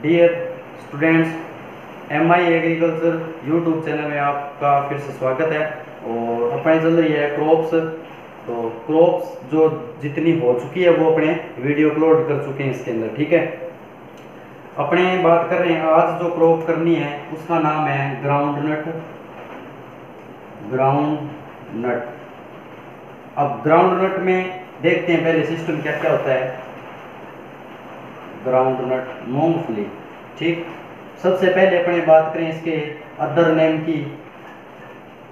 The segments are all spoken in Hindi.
Dear students, MI agriculture YouTube channel में आपका फिर से स्वागत है। और अपने चल रही है क्रॉप्स। तो क्रॉप्स जो जितनी हो चुकी है वो अपने वीडियो अपलोड कर चुके हैं इसके अंदर, ठीक है। अपने बात कर रहे हैं आज जो क्रॉप करनी है उसका नाम है ग्राउंडनट। ग्राउंडनट। अब ग्राउंडनट में देखते हैं पहले सिस्टम क्या क्या होता है। ग्राउंडनट मूंगफली, ठीक। सबसे पहले अपने बात करें इसके अदर नेम की,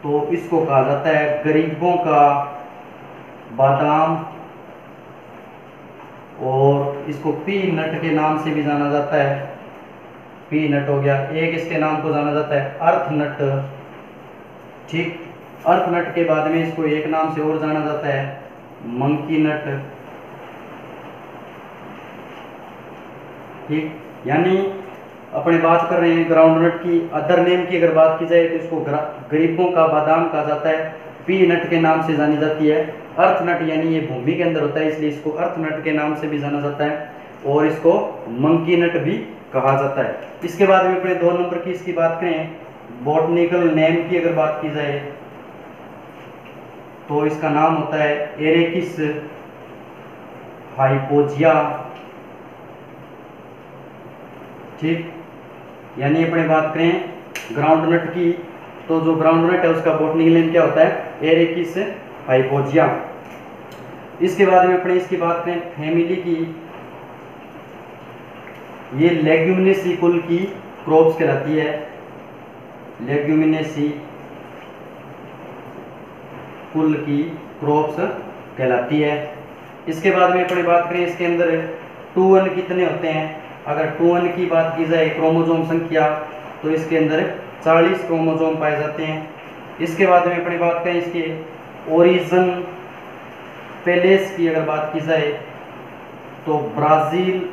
तो इसको कहा जाता है गरीबों का बादाम, और इसको पीनट के नाम से भी जाना जाता है। पीनट हो गया। एक इसके नाम को जाना जाता है अर्थनट, ठीक। अर्थनट के बाद में इसको एक नाम से और जाना जाता है मंकी नट, ठीक। यानी अपने बात कर रहे हैं ग्राउंडनट की अदर नेम की अगर बात की जाए तो इसको गरीबों का बादाम कहा जाता है, पीनट के नाम से जानी जाती है। अर्थनट यानी ये भूमि के अंदर होता है इसलिए इसको अर्थनट के नाम से भी जाना जाता है, और इसको मंकी नट भी कहा जाता है। इसके बाद में अपने 2 नंबर की इसकी बात करें, बॉटनिकल नेम की अगर बात की जाए तो इसका नाम होता है एरेकिस हाइपोजिया, ठीक। यानी अपने बात करें ग्राउंडनट की तो जो ग्राउंडनट है उसका बॉटनिकल नेम क्या होता है एरेकिस हाइपोजिया। इसके बाद में अपने इसकी बात करें फैमिली की, ये लेग्यूमिनेसी कुल की क्रॉप्स कहलाती है। लेग्यूमिनेसी कुल की क्रॉप्स कहलाती है। इसके बाद में अपनी बात करें इसके अंदर 2N कितने होते हैं। अगर 2N की बात की जाए क्रोमोसोम संख्या तो इसके अंदर 40 क्रोमोसोम पाए जाते हैं। इसके बाद में अपनी बात करें इसके ओरिजिन पेलेस की अगर बात की जाए तो ब्राजील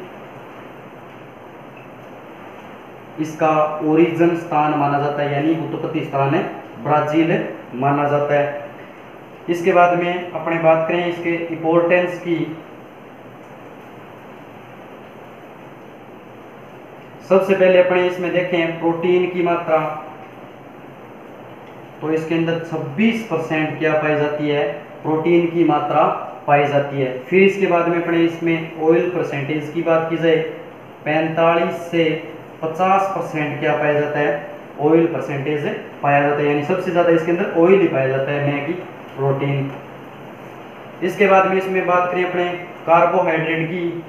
इसका ओरिजिन स्थान माना जाता है, यानी उत्पत्ति स्थान है ब्राजील माना जाता है। इसके बाद में अपने बात करें इसके इंपॉर्टेंस की, सबसे पहले अपने इसमें देखें प्रोटीन की मात्रा, तो इसके अंदर 26% क्या पाई जाती है, प्रोटीन की मात्रा पाई जाती है। फिर इसके बाद में अपने इसमें ऑयल परसेंटेज की बात की जाए 45 से 50% क्या पाया जाता है, ऑयल परसेंटेज पाया जाता है, यानी सबसे ज्यादा इसके अंदर ऑयल ही पाया जाता है, न कि प्रोटीन। इसके बाद में इसमें बात करें अपने कार्बोहाइड्रेट की,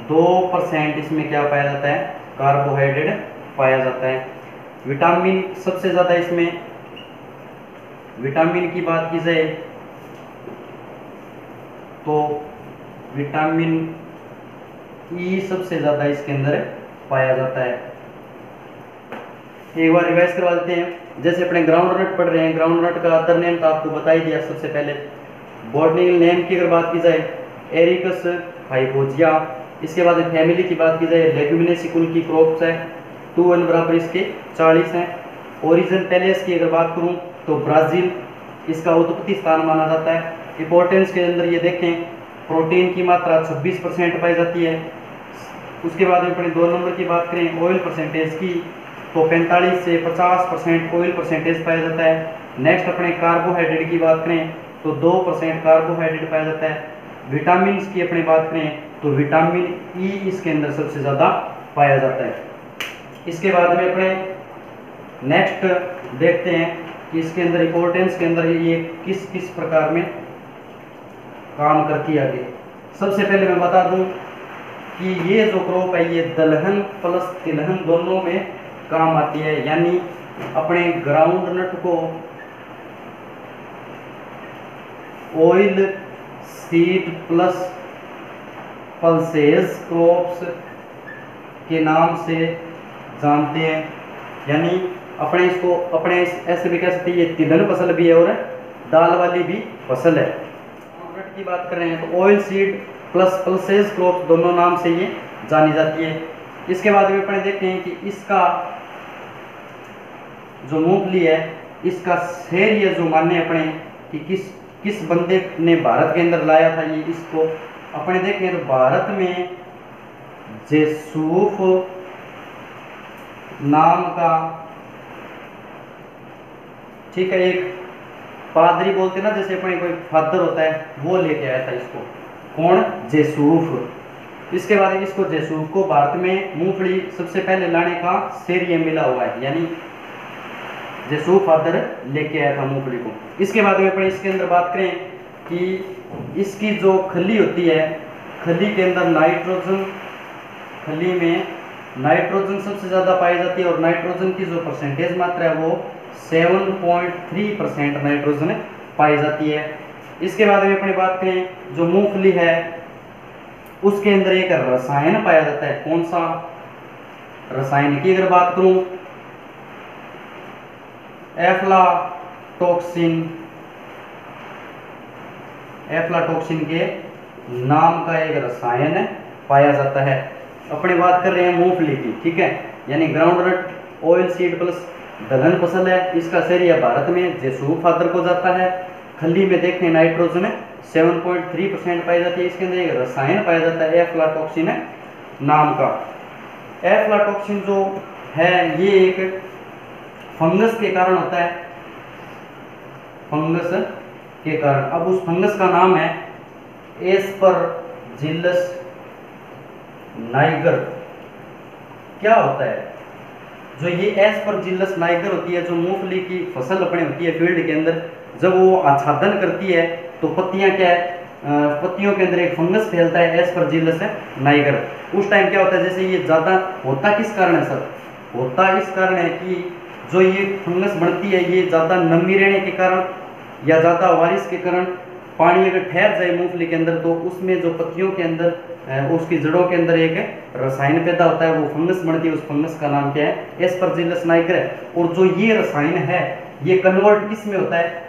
2% इसमें क्या पाया जाता है, कार्बोहाइड्रेट पाया जाता है। विटामिन सबसे ज्यादा इसमें विटामिन की बात की जाए तो विटामिन ई सबसे ज्यादा इसके अंदर पाया जाता है। एक बार रिवाइज करवा देते हैं। जैसे अपने ग्राउंडनट पढ़ रहे हैं, ग्राउंडनट का अदर नेम तो आपको बता ही दिया सबसे पहले। बॉटनिकल नेम की अगर बात की जाए एरिकस हाइपोजिया। इसके बाद फैमिली की बात की जाए लेग्यूमिनेसी कुल की क्रॉप्स है, 2N बराबर इसके 40 हैं। ओरिजिन पेलेस की अगर बात करूं तो ब्राजील इसका उत्पत्ति स्थान माना जाता है। इंपॉर्टेंस के अंदर ये देखें प्रोटीन की मात्रा 26% पाई जाती है। उसके बाद में अपने 2 नंबर की बात करें ऑयल परसेंटेज की तो 45 से 50% ऑयल परसेंटेज पाया जाता है। नेक्स्ट अपने कार्बोहाइड्रेट की बात करें तो 2% कार्बोहाइड्रेट पाया जाता है। विटामिन की अपनी बात करें तो विटामिन ई इसके अंदर सबसे ज़्यादा पाया जाता है। इसके बाद में अपने नेक्स्ट देखते हैं कि इसके अंदर इंपॉर्टेंस के अंदर ये किस किस प्रकार में काम करती है आगे। सबसे पहले मैं बता दूं कि ये जो क्रॉप है ये दलहन प्लस तिलहन दोनों में काम आती है, यानी अपने ग्राउंडनट को oil seed plus pulses crops के नाम से जानते हैं। यानी अपने इसको अपने ऐसे भी कह सकते हैं ये तिलहन फसल भी है और दाल वाली भी फसल है। ग्राउंडनट की बात कर रहे हैं तो oil seed plus pulses crops दोनों नाम से ये जानी जाती है। इसके बाद में अपने देखते हैं कि इसका जो मूंगफली है इसका शहर जो माने अपने कि किस बंदे ने भारत के अंदर लाया था ये, इसको अपने देखें तो भारत में जेसूफ नाम का, ठीक है, एक पादरी बोलते ना, जैसे अपने कोई फादर होता है, वो लेके आया था इसको। कौन? जेसूफ। इसके बाद इसको जेसूफ को भारत में मूंगफली सबसे पहले लाने का श्रेय मिला हुआ है, यानी जेसूफ फादर लेके आया था मूंगफली को। इसके बाद में अपने इसके अंदर बात करें कि इसकी जो खली होती है, खली के अंदर नाइट्रोजन, खली में नाइट्रोजन सबसे ज़्यादा पाई जाती है, और नाइट्रोजन की जो परसेंटेज मात्रा है वो 7.3% नाइट्रोजन पाई जाती है। इसके बाद में अपनी बात करें जो मूंगफली है उसके अंदर एक रसायन पाया जाता है। कौन सा रसायन की अगर बात करूं, एफ्लाटॉक्सिन, एफ्लाटॉक्सिन के नाम का एक रसायन पाया जाता है। अपने बात कर रहे हैं मूंगफली की, ठीक है, यानी ग्राउंडनट ऑयल सीड प्लस दलहन फसल है। इसका श्रेय भारत में जेसूफ फादर को जाता है। खली में देखें नाइट्रोजन 7.3% पाई जाती है। इसके अंदर एक रसायन पाया जाता है एफ्लाटॉक्सिन नाम का। एफ्लाटॉक्सिन जो है ये एक फंगस के कारण होता है, फंगस के कारण। अब उस फंगस का नाम है एस्परजिलस नाइगर। क्या होता है? जो ये एस्परजिलस नाइगर होती है, जो मूंगफली की फसल अपने होती है फील्ड के अंदर, जब वो आच्छादन करती है तो पत्तियां क्या है, पत्तियों के अंदर एक फंगस फैलता है एस्परजिलस नाइगर। उस टाइम क्या होता है, जैसे ये ज़्यादा होता किस कारण है सर? होता इस कारण है कि जो ये फंगस बढ़ती है ये ज़्यादा नमी रहने के कारण या ज़्यादा बारिश के कारण, पानी अगर ठहर जाए मूंगफली के अंदर तो उसमें जो पत्तियों के अंदर, उसकी जड़ों के अंदर एक रसायन पैदा होता है, वो फंगस बढ़ती है। उस फंगस का नाम क्या है? एस्परजिलस नाइगर है। और जो ये रसायन है ये कन्वर्ट किस में होता है?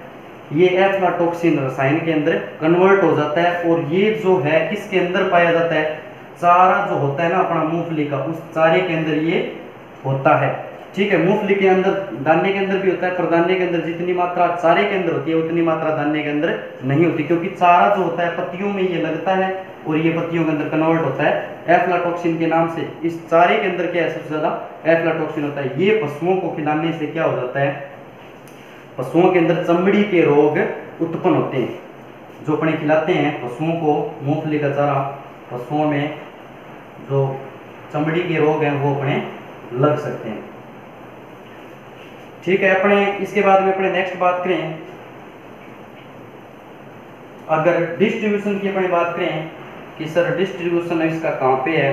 ये एफ्लाटॉक्सिन रसायन के अंदर कन्वर्ट हो जाता है। और ये जो है किसके अंदर पाया जाता है? चारा जो होता है ना अपना मूंगफली का, उस चारे के अंदर ये होता है, ठीक है। मूंगफली के अंदर दाने के अंदर भी होता है, पर दाने के अंदर जितनी मात्रा चारे के अंदर होती है उतनी मात्रा दाने के अंदर नहीं होती, क्योंकि चारा जो होता है पत्तियों में ये लगता है और ये पत्तियों के अंदर कन्वर्ट होता है एफ्लाटॉक्सिन के नाम से। इस चारे के अंदर क्या है? सबसे ज्यादा एफ्लाटॉक्सिन होता है। ये पशुओं को खिलाने से क्या हो जाता है? पशुओं के अंदर चमड़ी के रोग उत्पन्न होते हैं। जो अपने खिलाते हैं पशुओं को मूंगफली का चारा, पशुओं में जो चमड़ी के रोग हैं वो अपने लग सकते हैं, ठीक है। अपने इसके बाद में अपने नेक्स्ट बात करें, अगर डिस्ट्रीब्यूशन की अपने बात करें कि सर डिस्ट्रीब्यूशन इसका कहाँ पे है,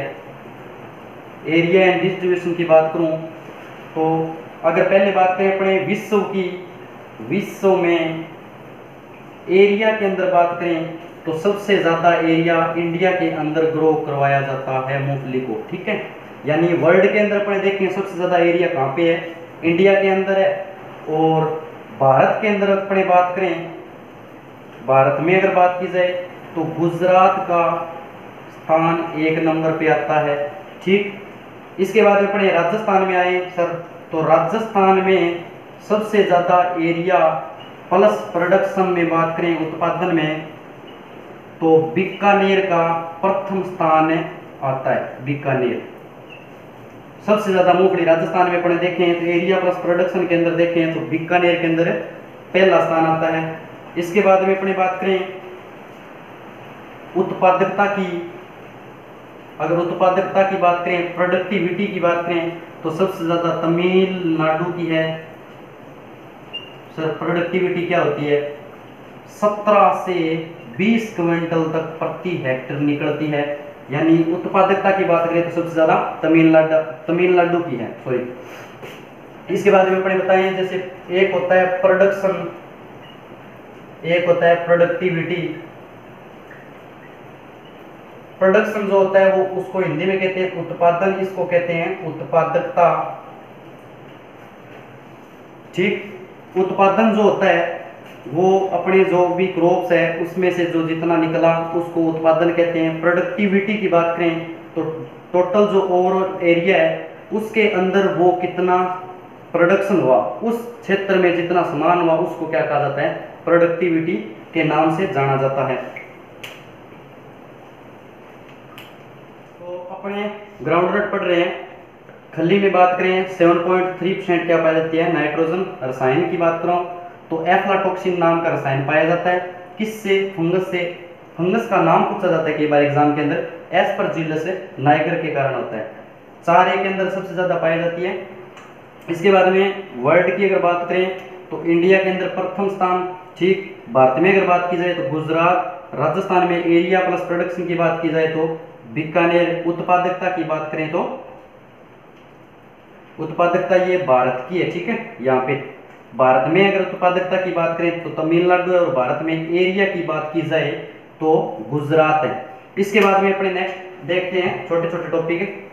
एरिया एंड डिस्ट्रीब्यूशन की बात करूं तो अगर पहले बात करें अपने विश्व की, विश्व में एरिया के अंदर बात करें तो सबसे ज़्यादा एरिया इंडिया के अंदर ग्रो करवाया जाता है मूंगफली को, ठीक है। यानी वर्ल्ड के अंदर अपने देखें सबसे ज़्यादा एरिया कहाँ पे है? इंडिया के अंदर है। और भारत के अंदर अपने बात करें, भारत में अगर बात की जाए तो गुजरात का स्थान 1 नंबर पे आता है, ठीक। इसके बाद अपने राजस्थान में आए सर, तो राजस्थान में सबसे ज़्यादा एरिया प्लस प्रोडक्शन में बात करें उत्पादन में तो बीकानेर का प्रथम स्थान आता है। बीकानेर सबसे ज्यादा मूंगफली राजस्थान में अपने देखें तो एरिया प्लस प्रोडक्शन के अंदर देखें तो बीकानेर के अंदर पहला स्थान आता है। इसके बाद में अपनी बात करें उत्पादकता की, अगर उत्पादकता की बात करें, प्रोडक्टिविटी की बात करें तो सबसे ज्यादा तमिलनाडु की है। सर प्रोडक्टिविटी क्या होती है? 17 से 20 क्विंटल तक प्रति हेक्टेयर निकलती है। यानी उत्पादकता की बात करें तो सबसे ज्यादा तमिलनाडु की है, सॉरी। इसके बाद में अपने बताएं, जैसे एक होता है प्रोडक्शन, एक होता है प्रोडक्टिविटी। प्रोडक्शन जो होता है वो उसको हिंदी में कहते हैं उत्पादन, इसको कहते हैं उत्पादकता, ठीक। उत्पादन जो होता है वो अपने जो भी क्रॉप्स है उसमें से जो जितना निकला उसको उत्पादन कहते हैं। प्रोडक्टिविटी की बात करें तो टोटल जो ओवरऑल एरिया है उसके अंदर वो कितना प्रोडक्शन हुआ, उस क्षेत्र में जितना सामान हुआ उसको क्या कहा जाता है? प्रोडक्टिविटी के नाम से जाना जाता है। तो अपने ग्राउंडनट पढ़ रहे हैं। खली में बात करें 7.3% क्या पाया जाती है, नाइट्रोजन। रसायन की बात करूं तो एफ्लाटॉक्सिन नाम का रसायन पाया जाता है। किससे? फंगस से। फंगस का नाम पूछा जाता है कई बार एग्जाम के अंदर, एस्परजिलस नाइगर के कारण होता है। चारे के अंदर सबसे ज्यादा पाई जाती है। इसके बाद में वर्ल्ड की अगर बात करें तो इंडिया के अंदर प्रथम स्थान, ठीक। भारत में अगर बात की जाए तो गुजरात। राजस्थान में एरिया प्लस प्रोडक्शन की बात की जाए तो बीकानेर। उत्पादकता की बात करें तो उत्पादकता ये भारत की है, ठीक है। यहाँ पे भारत में अगर उत्पादकता की बात करें तो तमिलनाडु है, और भारत में एरिया की बात की जाए तो गुजरात है। इसके बाद में अपने नेक्स्ट देखते हैं छोटे छोटे टॉपिक।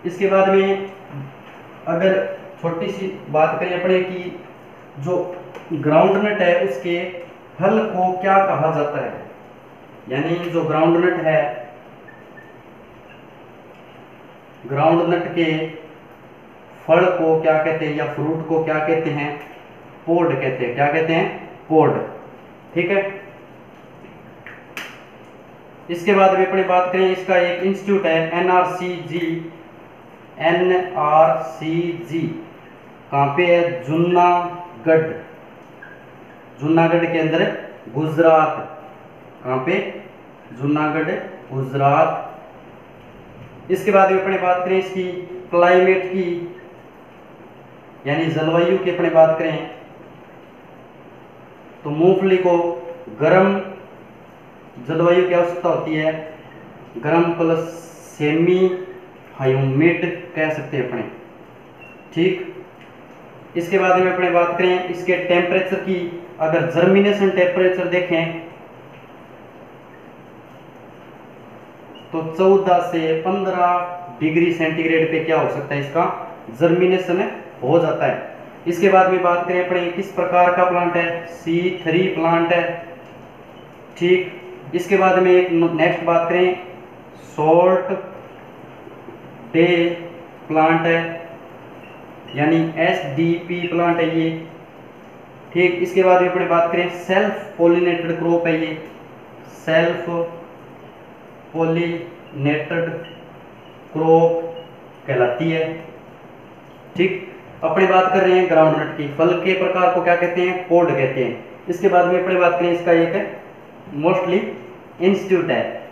इसके बाद में अगर छोटी सी बात करें अपने की जो ग्राउंडनट है उसके फल को क्या कहा जाता है, यानी जो ग्राउंडनट है, ग्राउंडनट के फल को क्या कहते हैं या फ्रूट को क्या कहते हैं, पोड कहते हैं। क्या कहते हैं? पोड, ठीक है। इसके बाद में अपनी बात करें, इसका एक इंस्टीट्यूट है एनआरसीजी। एनआरसीजी कहाँ पे है? जूनागढ़। जूनागढ़ के अंदर गुजरात। कहाँ पे? जूनागढ़, गुजरात। इसके बाद में अपने बात करें इसकी क्लाइमेट की, यानी जलवायु की अपने बात करें तो मूंगफली को गर्म जलवायु की आवश्यकता होती है। गर्म प्लस सेमी ह्यूमिड कह सकते हैं अपने, ठीक। इसके बाद में अपने बात करें इसके टेम्परेचर की, अगर जर्मिनेशन टेम्परेचर देखें तो 14 से 15 डिग्री सेंटीग्रेड पे क्या हो सकता है, इसका जर्मिनेशन हो जाता है। इसके बाद में बात करें अपने किस प्रकार का प्लांट है, C3 प्लांट है, ठीक। इसके बाद में एक नेक्स्ट बात करें सॉल्ट डे प्लांट है, यानी SDP प्लांट है ये, ठीक। इसके बाद में अपने बात करें सेल्फ पोलिनेटेड क्रॉप है ये, सेल्फ पोलिनेटेड क्रॉप कहलाती है, ठीक। अपनी बात कर रहे हैं ग्राउंडनट की, फल के प्रकार को क्या कहते हैं, पोड कहते हैं। इसके बाद में अपनी बात करें इसका एक मोस्टली इंस्टीट्यूट है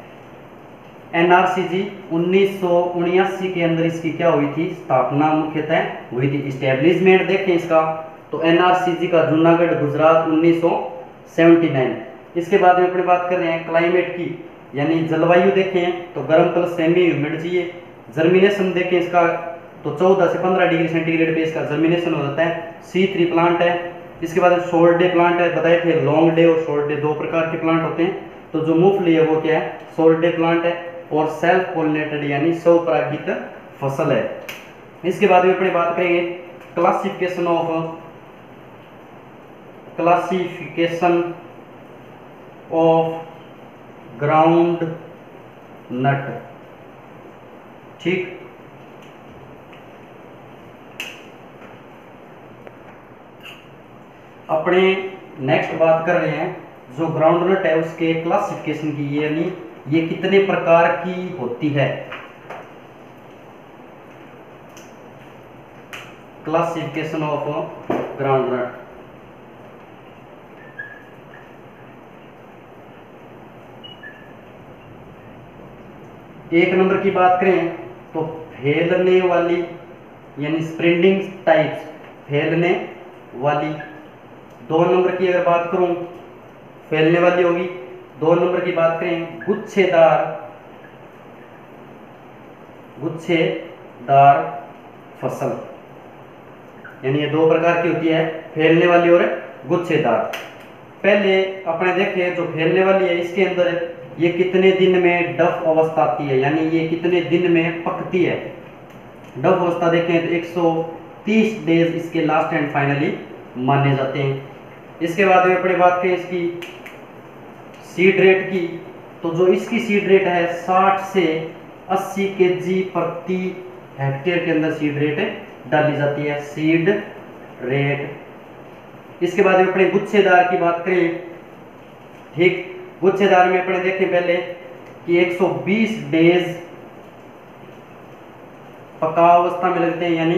एनआरसीजी। 1979 के अंदर इसकी क्या हुई थी, स्थापना मुख्यतः हुई थी। इस्टेब्लिशमेंट देखें इसका तो एनआरसीजी का जूनागढ़ गुजरात 1979। इसके बाद में अपनी बात कर रहे हैं क्लाइमेट की, यानी जलवायु देखें तो गर्म प्लस सेमी ह्यूमिड चाहिए। जर्मिनेशन देखें इसका तो 14 से 15 डिग्री सेंटीग्रेड पे इसका जर्मिनेशन हो जाता है। C3 प्लांट है। इसके बाद शॉर्ट डे प्लांट है, बताए थे लॉन्ग डे और शॉर्ट डे दो प्रकार के प्लांट होते हैं। तो जो मूंगफली है वो क्या है, शॉर्ट डे प्लांट है, और सेल्फ पोलिनेटेड यानी स्वपरागित फसल है। इसके बाद में अपनी बात करेंगे क्लासिफिकेशन ऑफ ग्राउंड नट, ठीक। अपने नेक्स्ट बात कर रहे हैं जो ग्राउंडनट है उसके क्लासिफिकेशन की, यानी ये कितने प्रकार की होती है। क्लासिफिकेशन ऑफ ग्राउंडनट, एक नंबर की बात करें तो फैलने वाली यानी स्प्रेडिंग टाइप्स, फैलने वाली। 2 नंबर की अगर बात करूं फैलने वाली होगी। 2 नंबर की बात करें गुच्छेदार फसल, यानी ये 2 प्रकार की होती है, फैलने वाली और गुच्छेदार। पहले अपने देखें जो फैलने वाली है इसके अंदर ये कितने दिन में डफ अवस्था आती है, यानी ये कितने दिन में पकती है। डफ अवस्था देखें तो 130 डेज इसके लास्ट एंड फाइनली माने जाते हैं। इसके बाद में अपनी बात करें इसकी सीड रेट की, तो जो इसकी सीड रेट है 60 से 80 kg प्रति हेक्टेयर के अंदर सीड रेट डाली जाती है। सीड रेट इसके बाद में अपने गुच्छेदार की बात करें, ठीक, गुच्छेदार में अपने देखें पहले कि 120 डेज पकाव अवस्था में लगते हैं, यानी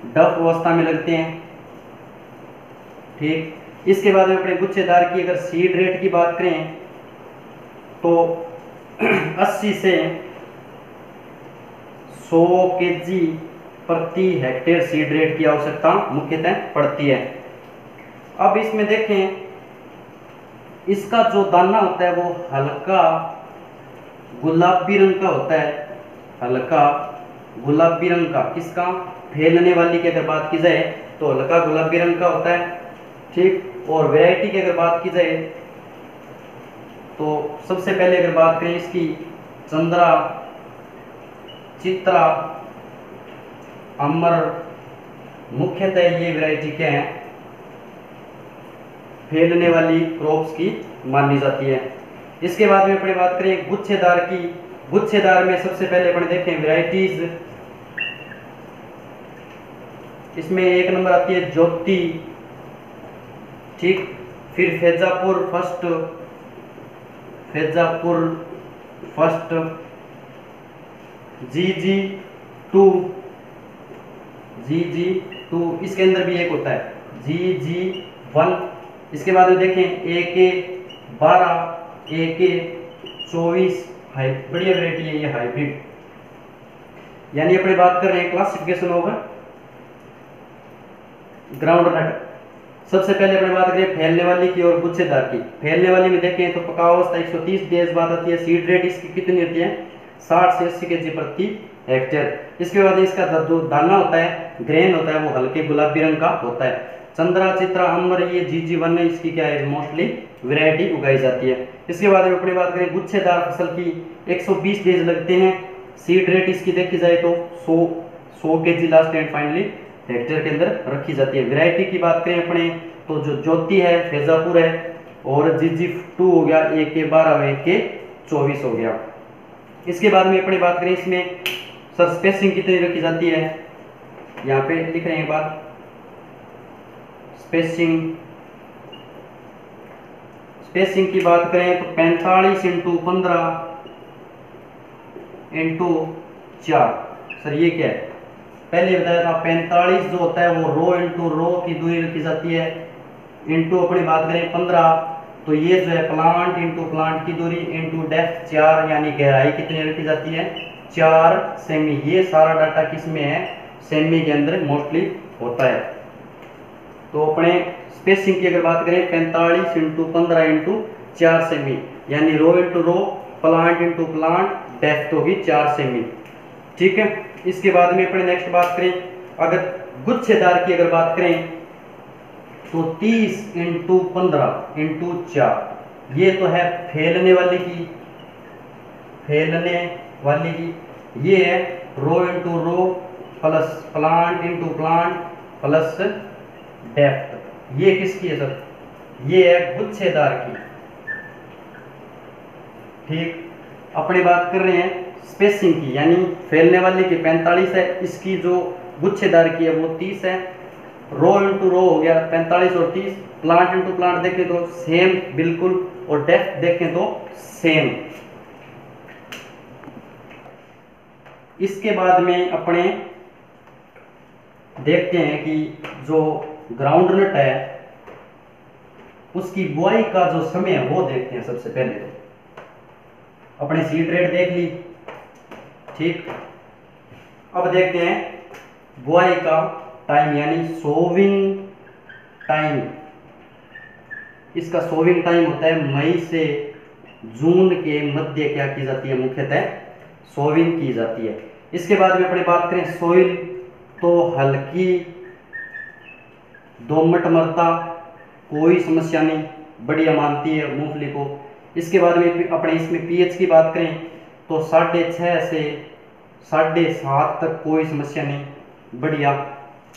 डफ अवस्था में लगते हैं, ठीक। इसके बाद में अपने गुच्छेदार की अगर सीड रेट की बात करें तो 80 से 100 केजी प्रति हेक्टेयर सीड रेट की आवश्यकता मुख्यतः पड़ती है। अब इसमें देखें, इसका जो दाना होता है वो हल्का गुलाबी रंग का होता है, हल्का गुलाबी रंग का। किसका? फैलने वाली की अगर बात की जाए तो हल्का गुलाबी रंग का होता है, ठीक। और वैरायटी की अगर बात की जाए तो सबसे पहले अगर बात करें इसकी, चंद्रा, चित्रा, अमर, मुख्यतः ये वैरायटी क्या है, फैलने वाली क्रॉप्स की मानी जाती है। इसके बाद में अपने बात करें गुच्छेदार की, गुच्छेदार में सबसे पहले अपने देखें वैरायटीज, इसमें एक नंबर आती है ज्योति, ठीक। फिर फैजापुर फर्स्ट, फैजापुर फर्स्ट, GG2, GG2, इसके अंदर भी एक होता है GG1। इसके बाद में देखें AK12, AK24, बढ़िया वैरायटी है ये, हाइब्रिड। यानी अपने बात कर रहे हैं क्लासिफिकेशन ऑफ ग्राउंड नट। सबसे पहले अपने बात करें फैलने वाली की और गुच्छेदार की। फैलने वाली में देखें तो पकाव अवस्था 130 डेज बाद आती है। सीड रेट इसकी कितनी होती है? 60 से 80 केजी प्रति हेक्टेयर। इसके बाद इसका जो दाना होता है, ग्रेन होता है, वो हल्के गुलाबी रंग का होता है। चंद्रा, चित्रा, अमर, ये GG1 है, इसकी क्या है, मोस्टली वैरायटी उगाई जाती है। इसके बाद में अपनी बात करें गुच्छेदार फसल की, 120 डेज लगते हैं। सीड रेट इसकी देखी जाए तो 100 KG last and finally hectare के अंदर रखी जाती है। वैरायटी की बात करें अपने तो जो ज्योति है, फैजापुर है, और GG2 हो गया, AK12, AK24 हो गया। इसके बाद में अपनी बात करें इसमें सर स्पेसिंग कितनी रखी जाती है, यहाँ पे लिख रहे हैं एक बार, स्पेसिंग की बात करें तो 45 × 15 × 4। सर ये क्या है? पहले बताया था 45 जो होता है वो रो इंटू रो की दूरी रखी जाती है, इंटू अपनी बात करें 15 तो ये जो है प्लांट इंटू प्लांट की दूरी इंटू डेप्थ 4, यानी गहराई कितनी रखी जाती है? 4 सेमी। ये सारा डाटा किस में है? सेमी के अंदर मोस्टली होता है। तो अपने स्पेसिंग की अगर बात करें 45 × 15 × 4 सेमी, यानी row into row, plant into plant, depth होगी 4 सेमी, ठीक है। इसके बाद में अपने नेक्स्ट बात करें, अगर गुच्छेदार की अगर बात करें तो 30 × 15 × 4, ये तो है फैलने वाली की, ये है row into row plus plant into plant plus depth. ये किसकी है सर? ये है गुच्छेदार की, ठीक। अपनी बात कर रहे हैं स्पेसिंग की, यानी फैलने वाली की 45 है, इसकी जो गुच्छेदार की है वो 30 है। रो इंटू रो हो गया 45 और 30, प्लांट इंटू प्लांट देखें तो सेम बिल्कुल, और डेप्थ देखें तो सेम। इसके बाद में अपने देखते हैं कि जो ग्राउंड नट है उसकी बुआई का जो समय है वो देखते हैं। सबसे पहले तो अपने सीड रेट देख ली, ठीक। अब देखते हैं बुआई का टाइम, यानी सोविंग टाइम। इसका सोविंग टाइम होता है मई से जून के मध्य क्या की जाती है? मुख्यतः सोविंग की जाती है। इसके बाद में अपनी बात करें सोइल, तो हल्की दोमट मृदा, कोई समस्या नहीं, बढ़िया मानती है मूंगफली को। इसके बाद में अपने इसमें पीएच की बात करें तो 6.5 से 7.5 तक कोई समस्या नहीं, बढ़िया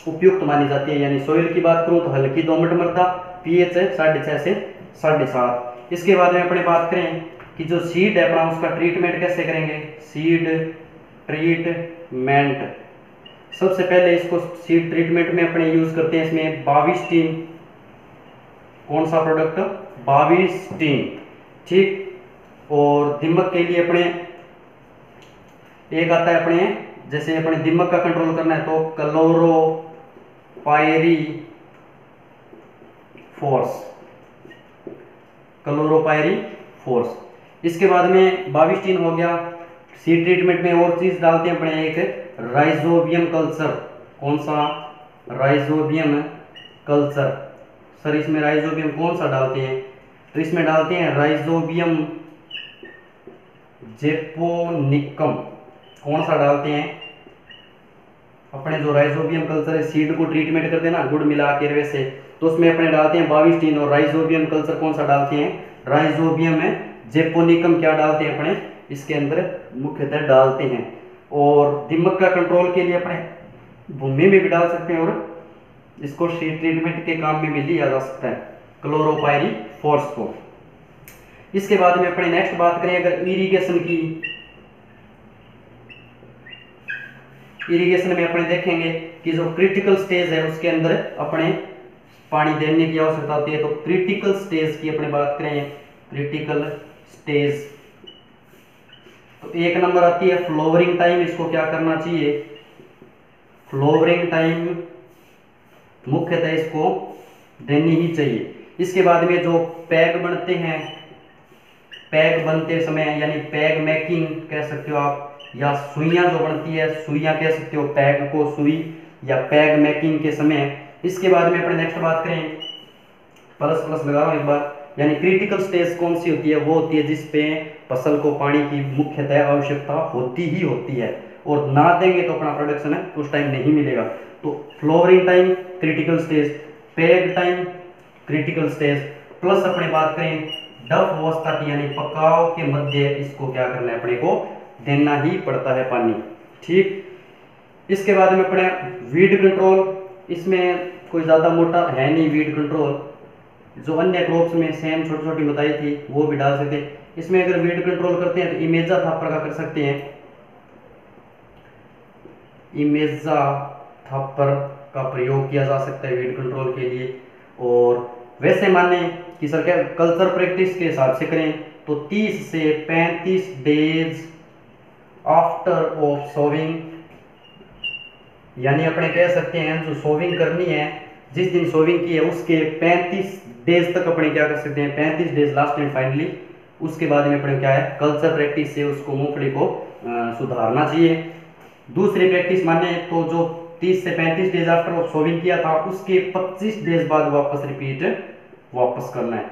उपयुक्त मानी जाती है। यानी सोइल की बात करूं तो हल्की दोमट मृदा, पीएच है 6.5 से 7.5। इसके बाद में अपने बात करें कि जो सीड है अपना उसका ट्रीटमेंट कैसे करेंगे? सीड ट्रीटमेंट, सबसे पहले इसको सीड ट्रीटमेंट में अपने यूज करते हैं इसमें 22 टीम, कौन सा प्रोडक्ट, बाविस्टीन। ठीक, और दिमक के लिए अपने एक आता है अपने, जैसे अपने दिमक का कंट्रोल करना है तो क्लोरोपायरीफॉस। इसके बाद में बाविस्टीन हो गया। सीड ट्रीटमेंट में और चीज डालते हैं अपने, एक राइजोबियम कल्चर। कौन सा, राइजोबियम कल्चर। सर इसमें राइजोबियम कौन सा डालते हैं, तो इसमें डालते हैं राइजोबियम जेपोनिकम। कौन सा डालते हैं, अपने जो राइजोबियम कल्चर है, सीड को ट्रीटमेंट करते हैं ना गुड़ मिला के वैसे, तो उसमें अपने डालते हैं बाविस्टीन। और राइजोबियम कल्चर कौन सा डालते हैं, राइजोबियम है जेपोनिकम। क्या डालते हैं अपने इसके अंदर, मुख्यतः डालते हैं। और दिमक का कंट्रोल के लिए अपने भूमि में भी डाल सकते हैं और इसको सीड ट्रीटमेंट के काम में भी लिया जा सकता है, क्लोरोपायरीफॉस को। इसके बाद में अपने नेक्स्ट बात करें अगर इरिगेशन की, इरिगेशन में अपने देखेंगे कि जो क्रिटिकल स्टेज है उसके अंदर अपने पानी देने की आवश्यकता होती है। तो क्रिटिकल स्टेज की अपने बात करें, क्रिटिकल स्टेज तो एक नंबर आती है फ्लोवरिंग टाइम। इसको क्या करना चाहिए, फ्लोवरिंग टाइम मुख्यतः इसको देनी ही चाहिए। इसके बाद में जो पैग बनते हैं, पैग बनते समय यानी पैग मेकिंग कह सकते हो आप, या सुइयां जो बनती है, सुइयां कह सकते हो, पैग को सुई या पैग मेकिंग के समय। इसके बाद में अपने नेक्स्ट बात करें, प्लस प्लस लगा रहा हूं एक बार, यानी क्रिटिकल स्टेज कौन सी होती है, वो होती है जिसपे फसल को पानी की मुख्यतः आवश्यकता होती ही होती है, और ना देंगे तो अपना प्रोडक्शन है उस टाइम नहीं मिलेगा। तो flowering time critical stage, peg time critical stage, plus अपने बात करें डफ अवस्था की यानी पकाव के मध्य, इसको क्या करना है अपने को देना ही पड़ता है पानी। ठीक, इसके बाद में अपने वीड कंट्रोल, इसमें कोई ज्यादा मोटा है नहीं वीड कंट्रोल, जो अन्य क्रॉप्स में सेम छोटी छोटी बताई थी वो भी डाल सकते हैं। इसमें अगर वीड कंट्रोल करते हैं तो इमेजा थापर का कर सकते हैं, इमेजा थापर का प्रयोग किया जा सकता है वीड कंट्रोल के लिए। और वैसे माने कि सर क्या कल्चर प्रैक्टिस के हिसाब से करें तो 30 से 35 डेज आफ्टर ऑफ सोविंग, यानी अपने कह सकते हैं जो सोविंग करनी है, जिस दिन सोविंग की है उसके 35 डेज तक अपने क्या कर सकते हैं, 35 डेज लास्ट एंड फाइनली। उसके बाद में अपने क्या है कल्चर प्रैक्टिस से उसको मूंगफली को सुधारना चाहिए। दूसरी प्रैक्टिस माने तो जो 30 से 35 डेज आफ्टर ऑफ सोविंग किया था उसके 25 डेज बाद वापस रिपीट वापस करना है।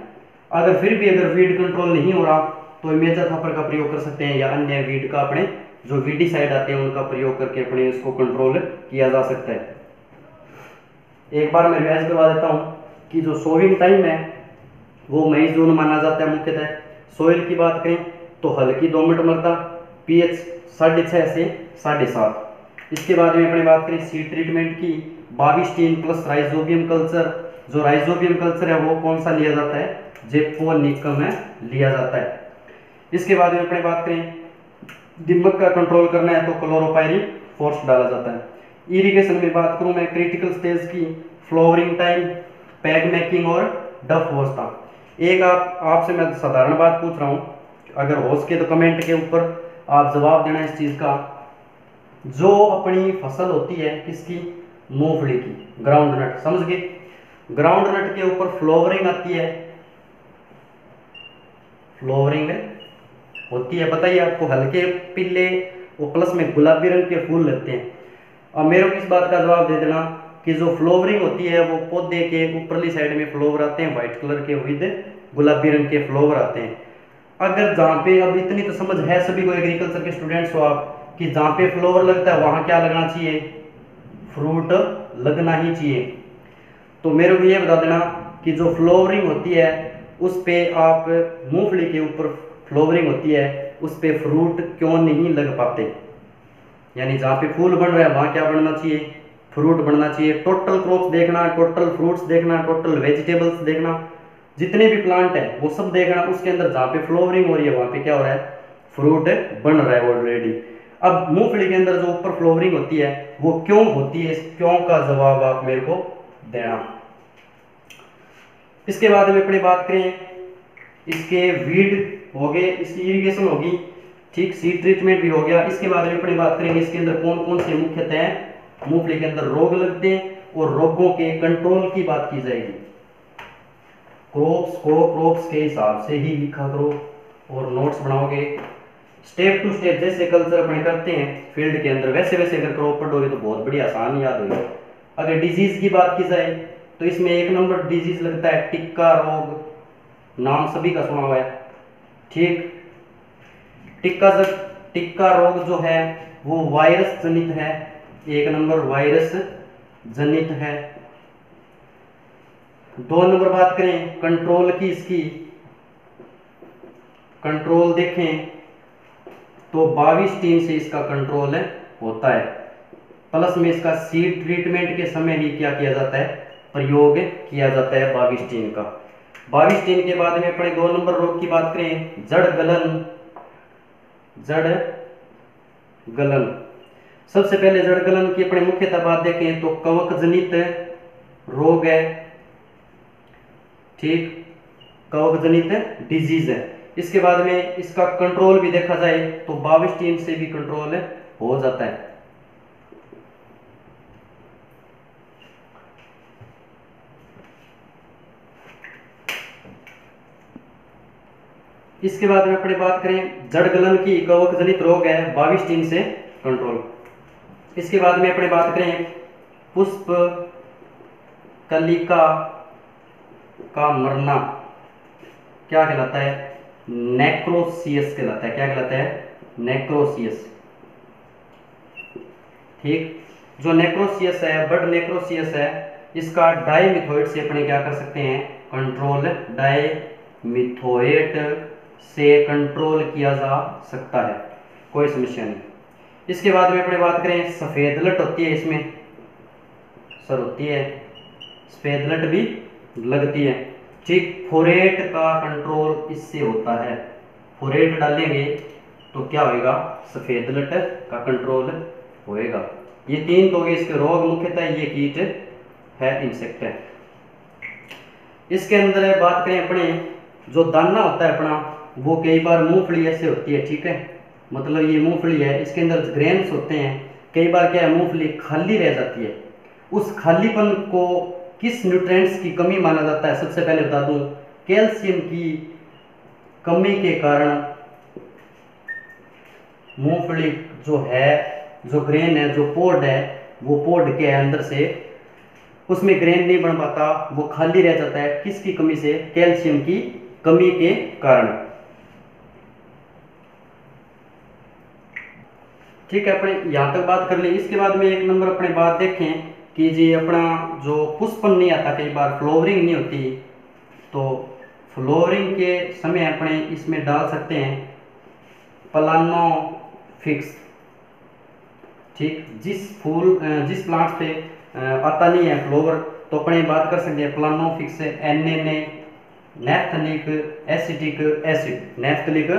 अगर फिर भी अगर वीड कंट्रोल नहीं हो रहा तो इमेजा थापर का प्रयोग कर सकते हैं, या अन्य वीड का अपने जो वीडीसाइड आते हैं उनका प्रयोग करके अपने इसको कंट्रोल किया जा सकता है। एक बार मैं रिवाइज करवा देता हूं कि जो सोविंग टाइम है वो मई जून माना जाता है मुख्यतः। सोइल की बात करें तो हल्की दोमट मृदा, पीएच 6.5 से 7.5। इसके बाद में अपने बात करें सीड ट्रीटमेंट की, बाविस्टीन प्लस राइजोबियम कल्चर। जो राइजोबियम कल्चर है वो कौन सा लिया जाता है, जेपोनिकम में लिया जाता है। इसके बाद में अपने बात करें दिमक का कंट्रोल करना है तो क्लोरोपायरीफॉस डाला जाता है। इरिगेशन में बात करूं मैं क्रिटिकल स्टेज की, फ्लोवरिंग टाइम, पैग मेकिंग और डफ अवस्था। एक आपसे मैं साधारण बात पूछ रहा हूं, अगर हो सके तो कमेंट के ऊपर आप जवाब देना इस चीज का। जो अपनी फसल होती है किसकी, मूंगफली की, ग्राउंड नट, समझ गए। ग्राउंड नट के ऊपर फ्लोवरिंग आती है, फ्लोवरिंग होती है, बताइए आपको, हल्के पीले और प्लस में गुलाबी रंग के फूल लगते हैं। अब मेरे को इस बात का जवाब दे देना कि जो फ्लोवरिंग होती है वो पौधे के ऊपरली साइड में फ्लोवर आते हैं व्हाइट कलर के, विद गुलाबी रंग के फ्लोवर आते हैं। अगर जहाँ पे, अब इतनी तो समझ है सभी को, एग्रीकल्चर के स्टूडेंट्स हो आप, कि जहाँ पे फ्लोवर लगता है वहां क्या लगना चाहिए, फ्रूट लगना ही चाहिए। तो मेरे को ये बता देना कि जो फ्लोवरिंग होती है उस पे आप, मूंगफली के ऊपर फ्लोवरिंग होती है उस पे फ्रूट क्यों नहीं लग पाते, यानी जहाँ पे फूल बन रहा है वहां क्या बनना चाहिए, फ्रूट बनना चाहिए। टोटल क्रॉप्स देखना, टोटल फ्रूट्स देखना, टोटल वेजिटेबल्स देखना, जितने भी प्लांट है वो सब देखना, उसके अंदर जहाँ पे फ्लोवरिंग हो रही है वहां पे क्या हो रहा है, फ्रूट बन रहा है ऑलरेडी। अब मूंगफली के अंदर जो ऊपर फ्लोवरिंग होती है वो क्यों होती है, इस क्यों का जवाब आप मेरे को देना। इसके बाद में अपनी बात करें, इसके वीड हो गए, इसकी इरिगेशन होगी, ठीक, सीड ट्रीटमेंट भी हो गया। इसके बाद में अपनी बात करेंगे इसके अंदर कौन कौन से मुख्यतः मूंगफली के अंदर रोग लगते हैं और रोगों के कंट्रोल की बात की जाएगी। क्रॉप्स को क्रॉप्स के हिसाब से ही लिखा करो और नोट्स बनाओगे स्टेप टू स्टेप, जैसे कल्चर अपने करते हैं फील्ड के अंदर वैसे वैसे अगर क्रॉप पढ़ोगे तो बहुत बड़ी आसान याद होगी। अगर डिजीज की बात की जाए तो इसमें एक नंबर डिजीज लगता है टिक्का रोग, नाम सभी का सुना हुआ है, ठीक। टिक्का रोग जो है वो वायरस जनित है, एक नंबर वायरस जनित है। 2 नंबर बात करें कंट्रोल की, इसकी कंट्रोल देखें तो 22 टीम से इसका कंट्रोल होता है, प्लस में इसका सीड ट्रीटमेंट के समय ही क्या किया जाता है, प्रयोग किया जाता है 22 टीम का। 22 टीम के बाद में अपने 2 नंबर रोग की बात करें जड़ गलन। जड़ गलन, सबसे पहले जड़ गलन की अपने मुख्यतः बात देखें तो कवक जनित रोग है, ठीक, कवक जनित डिजीज है। इसके बाद में इसका कंट्रोल भी देखा जाए तो 22 टीम से भी कंट्रोल हो जाता है। इसके बाद में अपने बात करें जड़ गलन की, कवक जनित रोग है, 22 टीम से कंट्रोल। इसके बाद में अपने बात करें पुष्प कलिका का मरना, क्या कहलाता है, नेक्रोसियस कहलाता है। क्या कहलाता है, नेक्रोसियस, ठीक। जो नेक्रोसियस है, बर्ड नेक्रोसियस है, इसका डाइमिथोएट से अपने क्या कर सकते हैं, कंट्रोल, डाइमिथोएट से कंट्रोल किया जा सकता है, कोई समस्या नहीं। इसके बाद में अपने बात करें सफेद लट होती है, इसमें सर होती है, सफेद लट भी लगती है, ठीक। फोरेट का कंट्रोल इससे होता है, फोरेट डालेंगे तो क्या होएगा, सफेद लट का कंट्रोल होएगा। ये 3 तो इसके रोग मुख्यतः, ये कीट है, इंसेक्ट है। इसके अंदर बात करें अपने जो दाना होता है अपना, वो कई बार मूंगफली ऐसे होती है, ठीक है, मतलब ये मूंगफली है, इसके अंदर ग्रेन्स होते हैं। कई बार क्या है, मूंगफली खाली रह जाती है, उस खालीपन को किस न्यूट्रिएंट्स की कमी माना जाता है, सबसे पहले बता दूं, कैल्शियम की कमी के कारण मूंगफली जो है, जो ग्रेन है, जो पोड है, वो पोड के अंदर से उसमें ग्रेन नहीं बन पाता, वो खाली रह जाता है, किसकी कमी से, कैल्शियम की कमी के कारण, ठीक है। अपने यहां तक बात कर ली। इसके बाद में एक नंबर अपने बात देखें कि जी अपना जो पुष्पन नहीं आता, कई बार फ्लोवरिंग नहीं होती, तो फ्लोवरिंग के समय अपने इसमें डाल सकते हैं प्लानोफिक्स, ठीक। जिस प्लांट पे आता नहीं है फ्लोवर, तो अपने बात कर सकते हैं Planofix, NNA, naphthalic acetic acid, naphthalic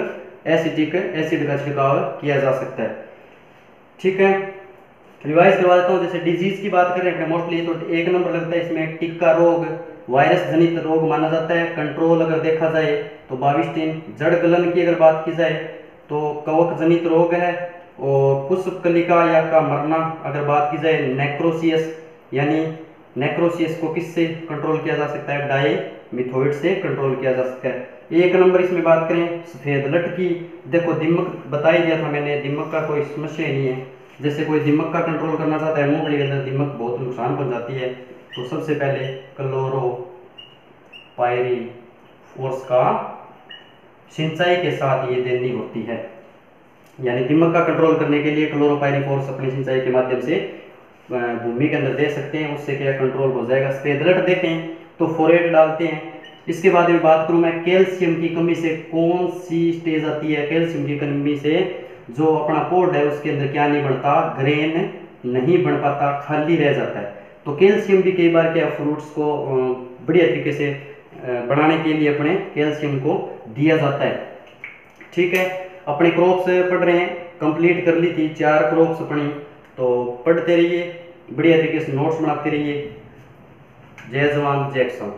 acetic acid का छिड़काव किया जा सकता है, ठीक है। रिवाइज करवा देता हूँ। जैसे डिजीज की बात करें अपने मोस्टली, तो 1 नंबर लगता है इसमें टिक्का रोग, वायरस जनित रोग माना जाता है। कंट्रोल अगर देखा जाए तो 22 टीम। जड़ गलन की अगर बात की जाए तो कवक जनित रोग है, और पुष्प कलिका या का मरना अगर बात की जाए नेक्रोसियस, यानी नेक्रोसियस को किससे कंट्रोल किया जा सकता है, डाइमिथोएट से कंट्रोल किया जा सकता है। 1 नंबर इसमें बात करें सफेद लट की, देखो दिमक बता ही दिया था मैंने, दिमक का कोई समस्या ही नहीं है। जैसे कोई दिमक का कंट्रोल करना चाहता है, मूंगफली के अंदर दिमक बहुत नुकसान पहुंचाती है, तो सबसे पहले क्लोरोपाइरीफॉस का सिंचाई के साथ ये देनी होती है, यानी दिमक का कंट्रोल करने के लिए क्लोरोपाइरीफॉस अपनी सिंचाई के माध्यम से भूमि के अंदर दे सकते हैं, उससे क्या कंट्रोल हो जाएगा। सफेद लट देखें तो फोरेट डालते हैं। इसके बाद में बात करूं मैं कैल्शियम की कमी से कौन सी स्टेज आती है, कैल्शियम की कमी से जो अपना पोड है उसके अंदर क्या नहीं बनता, ग्रेन नहीं बन पाता, खाली रह जाता है। तो कैल्शियम भी कई बार क्या फ्रूट्स को बढ़िया तरीके से बनाने के लिए अपने कैल्शियम को दिया जाता है, ठीक है। अपने क्रॉप्स पढ़ रहे हैं, कंप्लीट कर ली थी 4 क्रॉप्स अपनी, तो पढ़ते रहिए, बढ़िया तरीके से नोट्स बनाते रहिए। जय जवान जय किसान।